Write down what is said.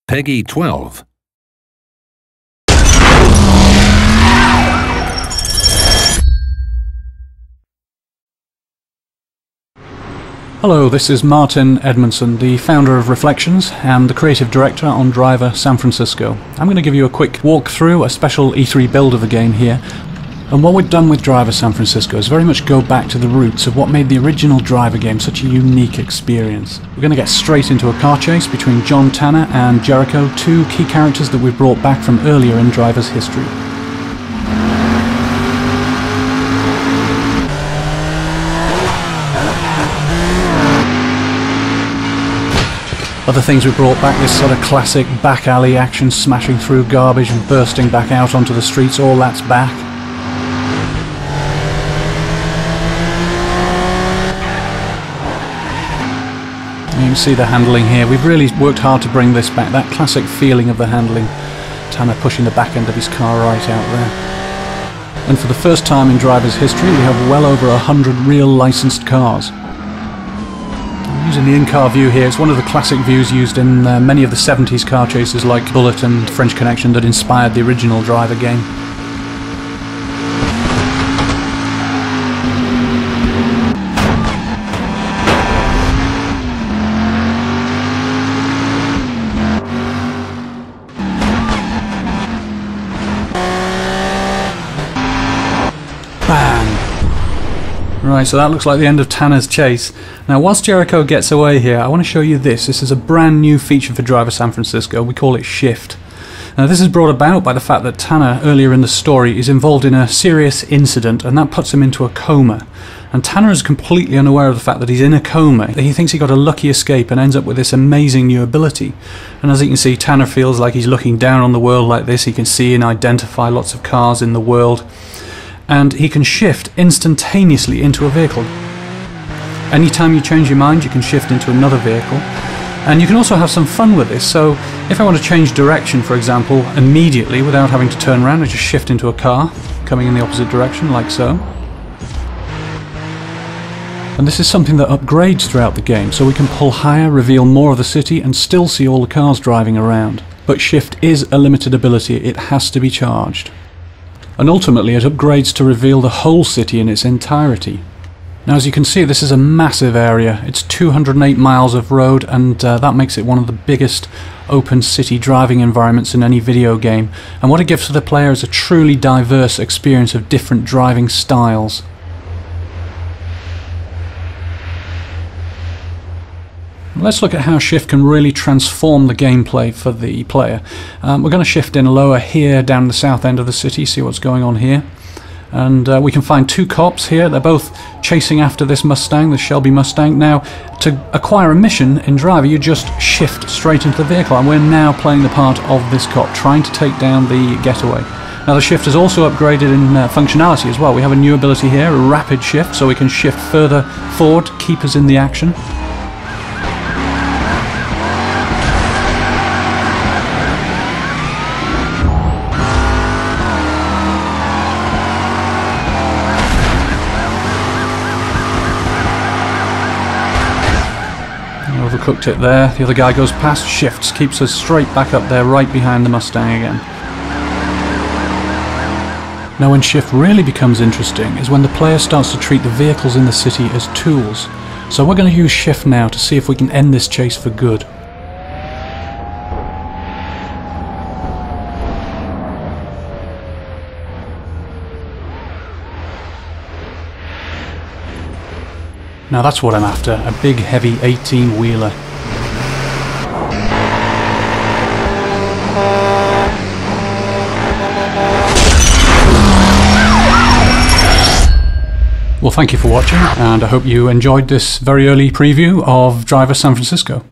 Peggy 12. Hello, this is Martin Edmondson, the founder of Reflections and the creative director on Driver San Francisco. I'm going to give you a quick walkthrough, a special E3 build of the game here. And what we've done with Driver San Francisco is very much go back to the roots of what made the original Driver game such a unique experience. We're going to get straight into a car chase between John Tanner and Jericho, two key characters that we've brought back from earlier in Driver's history. Other things we brought back, this sort of classic back alley action, smashing through garbage and bursting back out onto the streets, all that's back. You can see the handling here. We've really worked hard to bring this back, that classic feeling of the handling. Tanner pushing the back end of his car right out there. And for the first time in Driver's history, we have well over 100 real licensed cars. Using the in-car view here, it's one of the classic views used in many of the 70s car chases like Bullet and French Connection that inspired the original Driver game. Bang! Right, so that looks like the end of Tanner's chase. Now, whilst Jericho gets away here, I want to show you this. This is a brand new feature for Driver San Francisco. We call it Shift. Now, this is brought about by the fact that Tanner, earlier in the story, is involved in a serious incident, and that puts him into a coma. And Tanner is completely unaware of the fact that he's in a coma. He thinks he got a lucky escape and ends up with this amazing new ability. And as you can see, Tanner feels like he's looking down on the world like this. He can see and identify lots of cars in the world. And he can shift instantaneously into a vehicle. Anytime you change your mind, you can shift into another vehicle. And you can also have some fun with this. So if I want to change direction, for example, immediately without having to turn around, I just shift into a car coming in the opposite direction, like so. And this is something that upgrades throughout the game, so we can pull higher, reveal more of the city, and still see all the cars driving around. But Shift is a limited ability. It has to be charged. And ultimately it upgrades to reveal the whole city in its entirety. Now, as you can see, this is a massive area. It's 208 miles of road, and that makes it one of the biggest open city driving environments in any video game. And what it gives to the player is a truly diverse experience of different driving styles. Let's look at how Shift can really transform the gameplay for the player. We're going to shift in lower here down the south end of the city, see what's going on here. And we can find two cops here. They're both chasing after this Mustang, the Shelby Mustang. Now, to acquire a mission in Driver, you just shift straight into the vehicle, and we're now playing the part of this cop, trying to take down the getaway. Now, the shift is also upgraded in functionality as well. We have a new ability here, a rapid shift, so we can shift further forward, keep us in the action. Overcooked it there. The other guy goes past, shifts, keeps us straight back up there, right behind the Mustang again. Now, when Shift really becomes interesting is when the player starts to treat the vehicles in the city as tools. So we're going to use Shift now to see if we can end this chase for good. Now that's what I'm after, a big heavy 18-wheeler. Well, thank you for watching, and I hope you enjoyed this very early preview of Driver San Francisco.